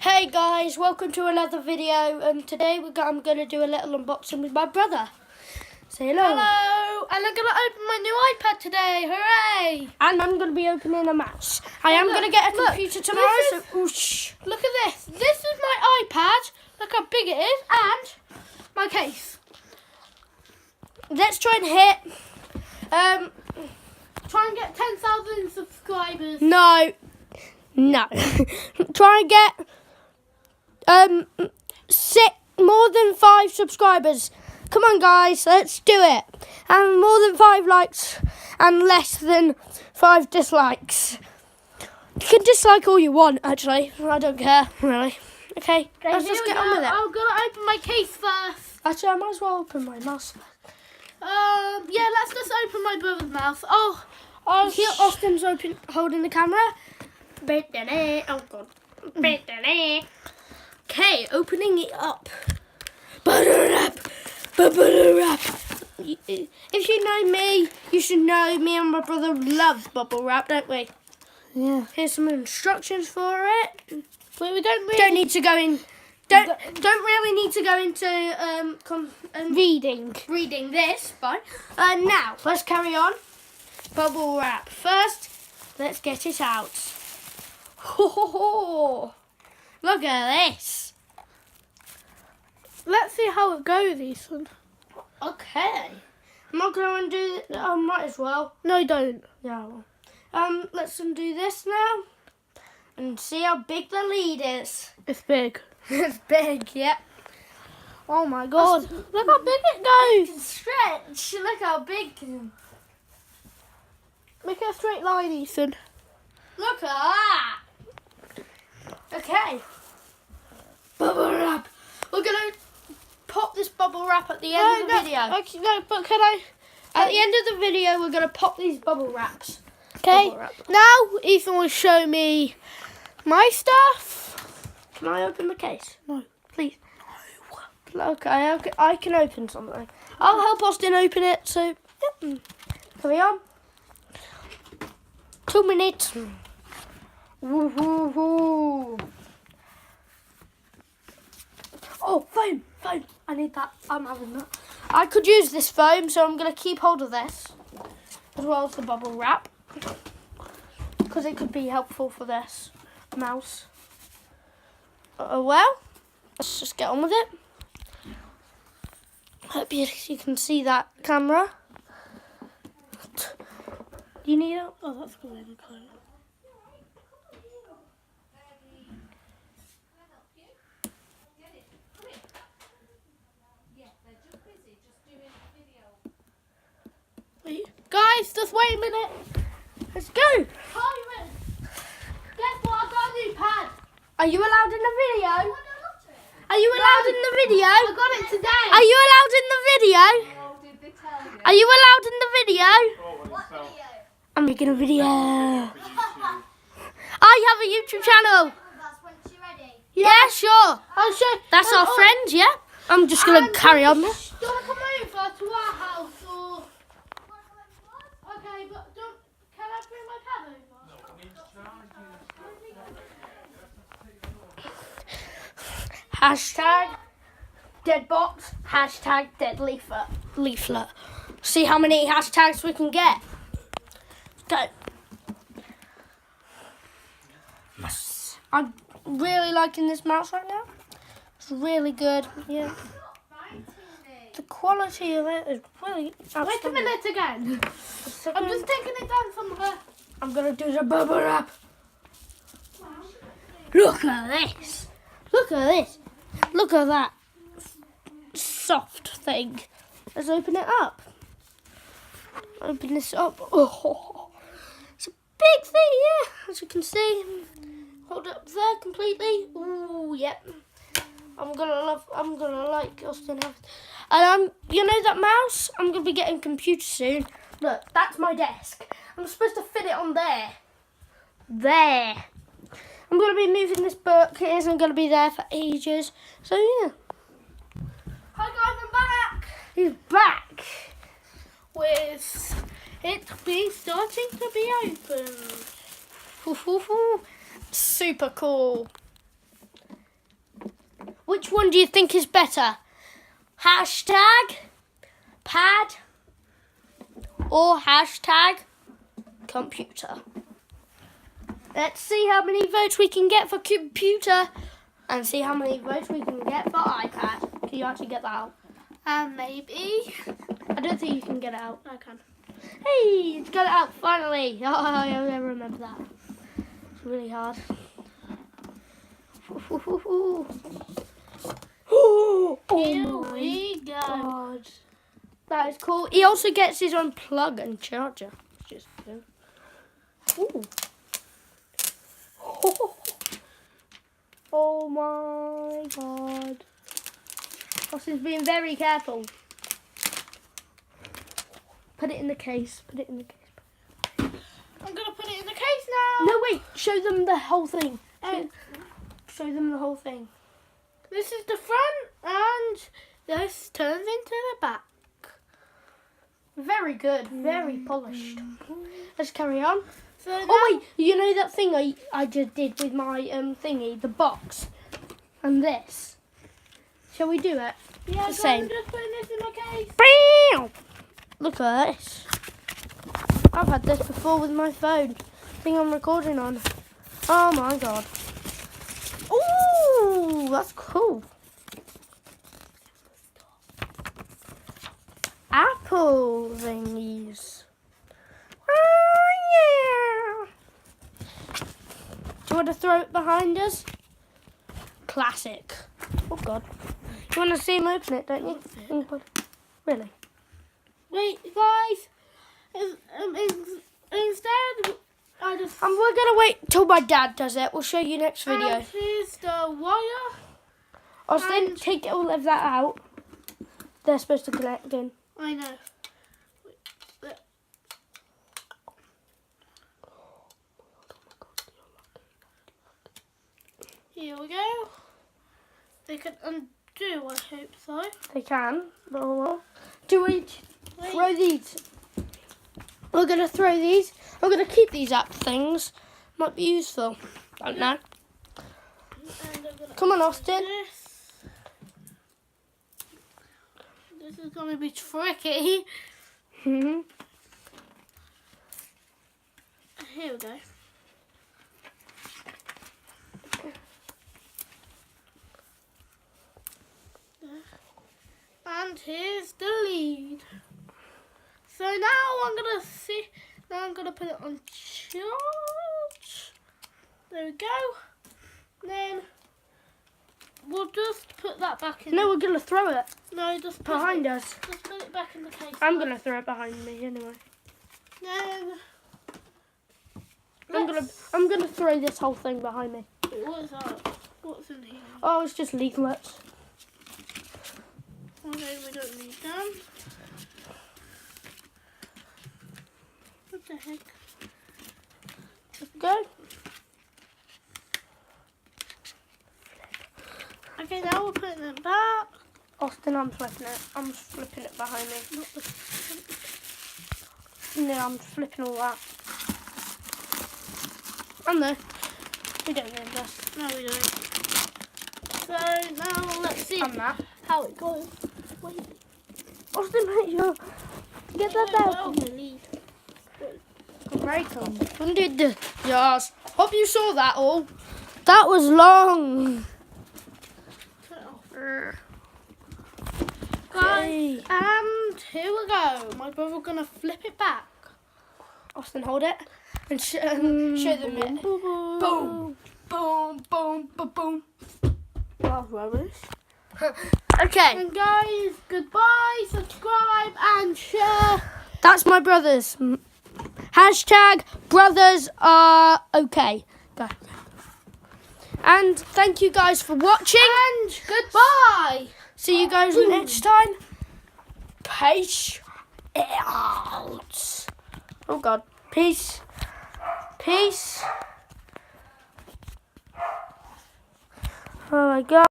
Hey guys, welcome to another video. Today I'm going to do a little unboxing with my brother. Say hello. Hello, and I'm going to open my new iPad today. Hooray! And I'm going to be opening a mouse. I am going to get a computer tomorrow. Look at this. This is my iPad. Look how big it is. And my case. Let's try and hit. Try and get 10,000 subscribers. No. Try and get more than 5 subscribers. Come on guys, let's do it. And more than 5 likes and less than 5 dislikes. You can dislike all you want, actually. I don't care, really. Okay, let's just get on with it. I'm going to open my case first. Actually, I might as well open my mouse. Yeah, let's just open my brother's mouse. Oh, Here, Austin's holding the camera. Oh god. Okay, opening it up. Bubble wrap. If you know me, you should know me and my brother love bubble wrap, don't we? yeah. Here's some instructions for it. But we don't Don't need to go in. Don't really need to go into reading this, but now let's carry on. Bubble wrap. First, let's get it out. Look at this. Let's see how it goes, Ethan. Okay. I'm not going to undo it. I might as well. No, don't. Yeah. Let's undo this now and see how big the lead is. It's big. It's big, yep. Oh my god. Look how big it goes. Stretch. Look how big. Make it a straight line, Ethan. Look at that. Okay. Bubble wrap. We're going to pop this bubble wrap at the end of the video. Okay, no, but can I? At the end of the video, we're going to pop these bubble wraps. Okay. Bubble wrap. Now Ethan will show me my stuff. Can I open the case? No. Please. No. Okay, I can open something. I'll help Austin open it, so yep. Carry on. 2 minutes. Woohoo! Oh, foam. I need that. I'm having that. I could use this foam, so I'm going to keep hold of this, as well as the bubble wrap, because it could be helpful for this mouse. Well, let's just get on with it. Hope you can see that camera. You need it? Oh, that's good. Okay. Guys, just wait a minute. Let's go. Guess what? I got a new pad. Are you allowed in the video? Are you allowed in the video? I got it today. Are you allowed in the video? Oh, did they tell you? Are you allowed in the video? What video? I'm making a video. I have a YouTube channel. Once you're ready. Yeah, sure. I'll show. That's our friend, yeah? I'm just going to carry on there. Do you want to come over to our house or? Okay, but can I bring my pad over? Hashtag dead box, hashtag dead leaflet. See how many hashtags we can get. Go. I'm really liking this mouse right now. It's really good. Yeah. The quality of it is really outstanding. Wait a minute again. I'm just taking it down from her. I'm going to do the bubble wrap. Look at this. Look at this. Look at that soft thing. Let's open it up. Open this up. Oh, it's a big thing, yeah. As you can see. Hold it up there completely. Ooh, yep. I'm gonna like Austin Harris. And you know that mouse? I'm gonna be getting a computer soon. Look, that's my desk. I'm supposed to fit it on there. There. I'm gonna be moving this book. It isn't gonna be there for ages. So yeah. Hi guys, I'm back He's back. with it starting to be opened. Super cool. Which one do you think is better? Hashtag pad or hashtag computer? Let's see how many votes we can get for computer and see how many votes we can get for iPad. Can you actually get that out? Maybe. I don't think you can get it out. I can. Hey, it's got it out finally. Oh, I remember that. It's really hard. Oh Here my we go. God. That is cool. He also gets his own plug and charger. Just ooh. Oh my God. Austin's being very careful. Put it in the case. Put it in the case. I'm gonna put it in the case now. No, wait. Show them the whole thing. Show them the whole thing. This is the front, and this turns into the back. Very good. Very polished. Let's carry on. So now, Oh wait, you know that thing I just did with my thingy, the box, and this. Shall we do it? yeah, the so same. I'm just putting this in my case. Bam! Look at this. I've had this before with my phone. Thing I'm recording on. Oh my God. Ooh, that's cool. Apple thingies. Oh yeah. Do you want to throw it behind us? Classic. Oh God. You want to see him open it, don't you? Really? Wait, guys. Instead, I just. And we're going to wait till my dad does it. We'll show you next video. And here's the wire. Austin, and- take all of that out. They're supposed to connect in. I know. Wait, here we go. They can undo, I hope so. They can. Oh, well. Do we Wait. throw these? We're going to throw these. I'm going to keep these app things. Might be useful. Don't know. And I'm gonna Come on, Austin. This is going to be tricky. Hmm. Here we go. And here's the lead. So now I'm gonna see. Now I'm gonna put it on charge. There we go. Then we'll just put that back in. No, we're going to throw it No, just put behind it, us. Just put it back in the case. I'm going to throw it behind me anyway. Then I'm gonna throw this whole thing behind me. what is that? What's in here? Oh, it's just leaflets. Okay, we don't need them. What the heck? Go. Okay, now we're putting it back. Austin, I'm flipping it. I'm flipping it behind me. Not the No, I'm flipping all that. I know. We don't need this. No, we don't. So now let's see And that. how it goes. Wait. Austin, make sure. Get that down. Lead. Very cool. Undid. Yes. Hope you saw that all. That was long. Turn it off. Okay. Guys, and here we go. My brother's gonna flip it back. Austin, hold it. And show them it. Boom. Boom. Boom. Boom. Boom. Boom. That's rubbish. Okay. And guys, goodbye, subscribe and share. That's my brothers. Hashtag brothers are okay. Go. And thank you guys for watching. And goodbye. See you guys next time. Peace out. Oh God. Peace. Peace. Oh my God.